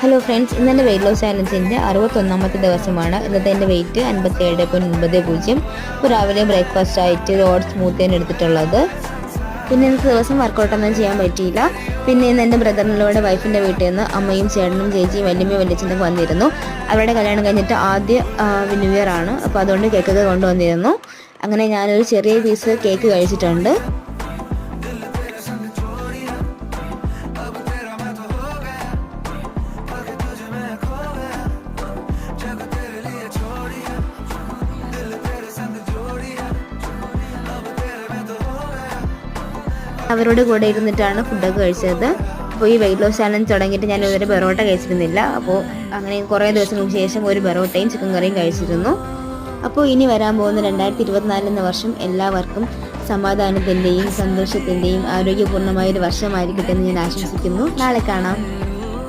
Hello friends, ഇന്നെൻ്റെ weight loss ചാലഞ്ചിൻ്റെ 61ാമത്തെ ദിവസമാണ്. ഇന്നത്തെ എൻ്റെ വെയിറ്റ് 57.90. ഇപ്പോൾ രാവിലെ ബ്രേക്ക്ഫാസ്റ്റ് ആയിട്ട് ഒരു ഓട്സ് സ്മൂത്തിയാണ് എടുത്തിട്ടുള്ളത്. പിന്നെ ഇന്നത്തെ ദിവസം വർക്കൗട്ടൊന്നും ചെയ്യാൻ പറ്റിയില്ല. പിന്നെ ഇന്ന് എൻ്റെ ബ്രദറിനോട് വൈഫിൻ്റെ വീട്ടിൽ നിന്ന് അമ്മയും ചേട്ടനും ചേച്ചിയും വല്യമ്മയും വല്യച്ഛനൊക്കെ വന്നിരുന്നു. അവരുടെ കല്യാണം കഴിഞ്ഞിട്ട് ആദ്യ ന്യൂ ഇയർ ആണ്. അപ്പോൾ അതുകൊണ്ട് കേക്കൊക്കെ കൊണ്ടുവന്നിരുന്നു. അങ്ങനെ ഞാനൊരു ചെറിയ പീസ് കേക്ക് കഴിച്ചിട്ടുണ്ട്. അവരോട് കൂടെ ഇരുന്നിട്ടാണ് ഫുഡൊക്കെ കഴിച്ചത്. അപ്പോൾ ഈ വെയിറ്റ് ലോസ് ചാലഞ്ച് തുടങ്ങിയിട്ട് ഞാൻ ഇതുവരെ ബെറോട്ട കഴിച്ചിരുന്നില്ല. അപ്പോൾ അങ്ങനെ കുറേ ദിവസങ്ങൾക്ക് ശേഷം ഒരു ബെറോട്ടയും ചിക്കൻ കറിയും കഴിച്ചിരുന്നു. അപ്പോൾ ഇനി വരാൻ പോകുന്ന 2024 എന്ന വർഷം എല്ലാവർക്കും സമാധാനത്തിൻ്റെയും സന്തോഷത്തിൻ്റെയും ആരോഗ്യപൂർണ്ണമായൊരു വർഷമായിരിക്കട്ടെ എന്ന് ഞാൻ ആശംസിക്കുന്നു. നാളെ കാണാം.